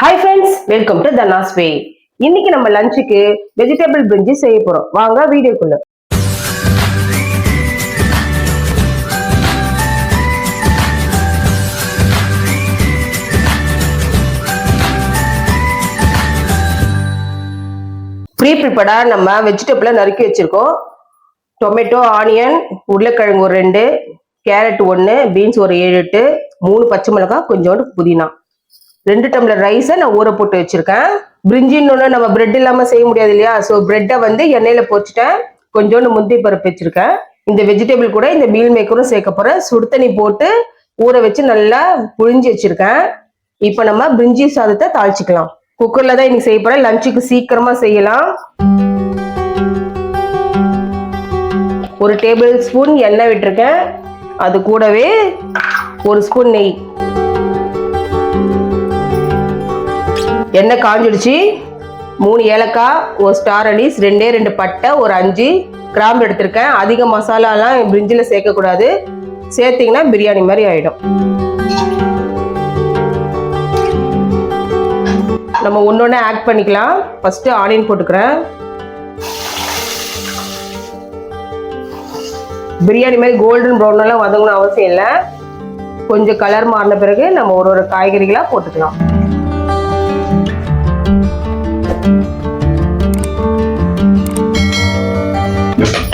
Hi friends, welcome to Dana's Way. இன்னைக்கு நம்ம லஞ்சுக்கு வெஜிடபிள் பிரிஞ்சி செய்ய போறோம். வாங்க வீடியோக்குள்ள. ப்ரீப்ரிப்பேர்டா நம்ம வெஜிடபிளை நறுக்கி வச்சிருக்கோம். டொமேட்டோ, ஆனியன், உருளைக்கிழங்கு ஒரு 2, கேரட் 1, பீன்ஸ் ஒரு 7-8, 3 பச்சை மிளகாய், கொஞ்சோண்டு புதினா, 2 டம்ளர் ரைஸை நான் ஊற போட்டு வச்சிருக்கேன். பிரிஞ்சின்னு நம்ம பிரெட் இல்லாம செய்ய முடியாது இல்லையா? ஸோ பிரெட்டை வந்து எண்ணெயில போச்சுட்டேன். கொஞ்சோண்டு முந்தி பருப்பு வச்சிருக்கேன். இந்த வெஜிடபிள் கூட இந்த மீல் மேக்கரும் சேர்க்க போறேன். சுடு தண்ணி போட்டு ஊற வச்சு நல்லா புழிஞ்சு வச்சிருக்கேன். இப்போ நம்ம பிரிஞ்சி சாதத்தை தாளிச்சுக்கலாம். குக்கர்ல தான் இன்னைக்கு செய்ய போறேன். லஞ்சுக்கு சீக்கிரமா செய்யலாம். 1 டேபிள் ஸ்பூன் எண்ணெய் விட்டுருக்கேன். அது கூடவே 1 ஸ்பூன் நெய். எண்ணெய் காஞ்சிடுச்சு. 3 ஏலக்காய், 1 ஸ்டார் அனீஸ், 2 பட்டை, ஒரு 5 கிராம்பு எடுத்திருக்கேன். அதிக மசாலாலாம் பிரிஞ்சில சேர்க்கக்கூடாது. சேர்த்தீங்கன்னா பிரியாணி மாதிரி ஆயிடும். நம்ம ஒன்னொன்னு ஆட் பண்ணிக்கலாம். ஃபர்ஸ்ட் ஆனியன் போட்டுக்கிறேன். பிரியாணி மாதிரி கோல்டன் ப்ரௌன் எல்லாம் வதங்கணும் அவசியம் இல்லை. கொஞ்சம் கலர் மாறின பிறகு நம்ம ஒரு காய்கறிகளா போட்டுக்கலாம்.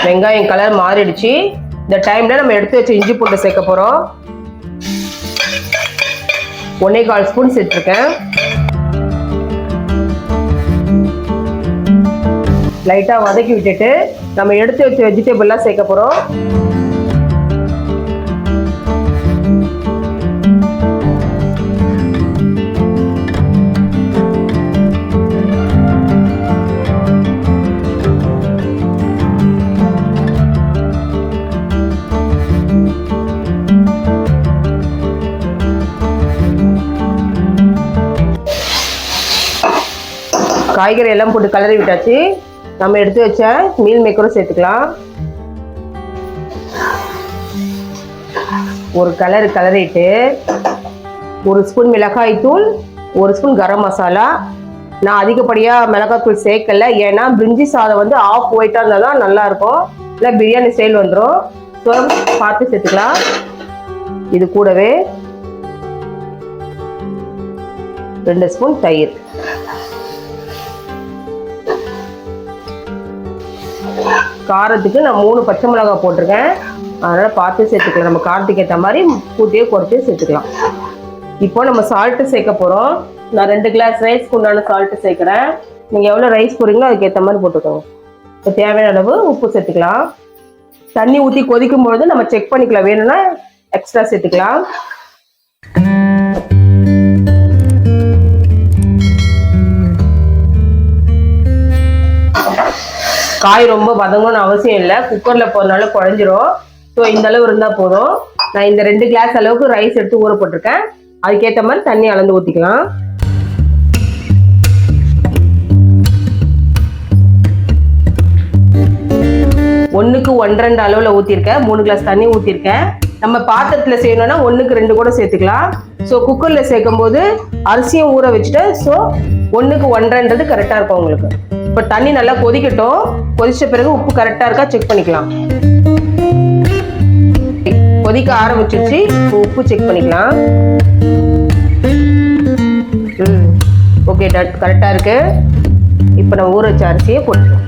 வெங்காயம் கலர் மாறிடுச்சு. இந்த டைம்ல நம்ம எடுத்து வச்ச இஞ்சி பூண்டு சேர்க்க போறோம். 1.25 ஸ்பூன் சேர்த்திருக்கேன். லைட்டா வதக்கி விட்டுட்டு நம்ம எடுத்து வச்ச வெஜிடபிள்லாம் சேர்க்க போறோம். காய்கறி எல்லாம் போட்டு கலரி விட்டாச்சு. நம்ம எடுத்து வச்ச மீல் மேக்கரும் சேர்த்துக்கலாம். ஒரு கலரிட்டு 1 ஸ்பூன் மிளகாய் தூள், 1 ஸ்பூன் கரம் மசாலா. நான் அதிகப்படியா மிளகாய் தூள் சேர்க்கல. ஏன்னா பிரிஞ்சி சாதம் வந்து ஆஃப் ஒயிட்டா இருந்தால் தான் நல்லா இருக்கும். இல்லை பிரியாணி ஸ்டைல் வந்துடும். ஸோ பார்த்து சேர்த்துக்கலாம். இது கூடவே 2 ஸ்பூன் தயிர். காரத்துக்கு நான் 3 பச்சை மிளகாய் போட்டிருக்கேன். அதனால பார்த்து சேர்த்துக்கலாம். நம்ம காரத்துக்கு ஏற்ற மாதிரி கூட்டியே குறைச்சி சேர்த்துக்கலாம். இப்போ நம்ம சால்ட்டு சேர்க்க போறோம். நான் 2 கிளாஸ் ரைஸ்க்கு உண்டான சால்ட்டு சேர்க்கிறேன். நீங்க எவ்வளவு ரைஸ் போடுறீங்களோ அதுக்கு ஏற்ற மாதிரி போட்டுக்கோங்க. இப்போ தேவையான அளவு உப்பு சேர்த்துக்கலாம். தண்ணி ஊற்றி கொதிக்கும் பொழுது நம்ம செக் பண்ணிக்கலாம். வேணும்னா எக்ஸ்ட்ரா சேர்த்துக்கலாம். காய் ரொம்ப வதங்கணும்னு அவசியம் இல்லை. குக்கர்ல போறதுனால குழஞ்சிரும். ஸோ இந்த அளவு இருந்தா போதும். நான் இந்த 2 கிளாஸ் அளவுக்கு ரைஸ் எடுத்து ஊற போட்டிருக்கேன். அதுக்கேற்ற மாதிரி தண்ணி அளந்து ஊற்றிக்கலாம். ஒன்றுக்கு 1.5 அளவில் ஊற்றிருக்கேன். 3 கிளாஸ் தண்ணி ஊற்றிருக்கேன். நம்ம பாத்திரத்தில் செய்யணும்னா 1க்கு 2 கூட சேர்த்துக்கலாம். ஸோ குக்கரில் சேர்க்கும் போது அரிசியும் ஊற வச்சுட்டேன். ஸோ 1க்கு 1.5ன்றது கரெக்டாக இருக்கும் உங்களுக்கு. இப்போ தண்ணி நல்லா கொதிக்கட்டும். கொதிச்ச பிறகு உப்பு கரெக்டாக இருக்கா செக் பண்ணிக்கலாம். கொதிக்க ஆரம்பிச்சிருச்சு. உப்பு செக் பண்ணிக்கலாம். ஓகே, கரெக்டாக இருக்கு. இப்போ நம்ம ஊற வச்ச அரிசியை போட்டுக்கலாம்.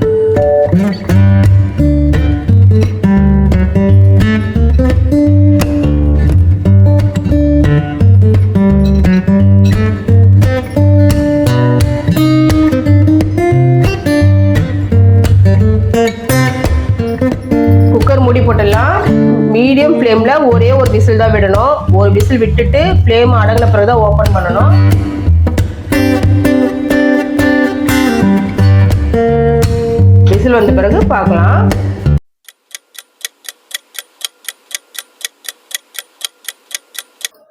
மூடி போட்டுடலாம். மீடியம் ஃப்ளேம்ல ஒரே ஒரு விசில் தான் விடணும். ஒரு விசில் விட்டுட்டு ஃப்ளேம் அடங்கின பிறகு தான் ஓபன் பண்ணணும். விசில் வந்த பிறகு பார்க்கலாம்.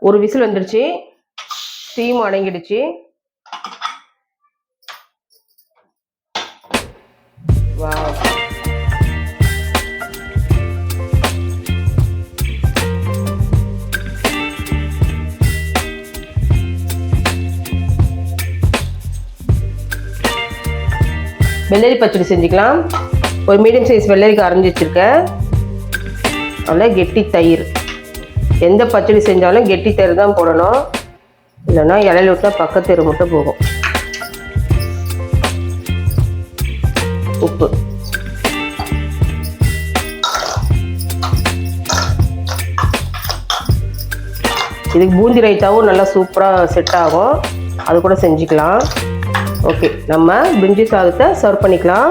ஒரு விசில் வந்துருச்சு. ஸ்டீம் அடங்கிடுச்சு. வாவ், வெள்ளரி பச்சடி செஞ்சுக்கலாம். ஒரு மீடியம் சைஸ் வெள்ளரிக்காய் அரைஞ்சி வச்சுருக்கேன். அதில் கெட்டி தயிர். எந்த பச்சடி செஞ்சாலும் கெட்டி தயிர் தான் போடணும், இல்லைன்னா இலையில விட்டா பக்கத்தயிர் மட்டும் போகும். உப்பு, இதுக்கு பூந்தி ரைத்தாவும் நல்லா சூப்பராக செட் ஆகும், அது கூட செஞ்சுக்கலாம். ஓகே, நம்ம பிரிஞ்சி சாதத்தை சர்வ் பண்ணிக்கலாம்.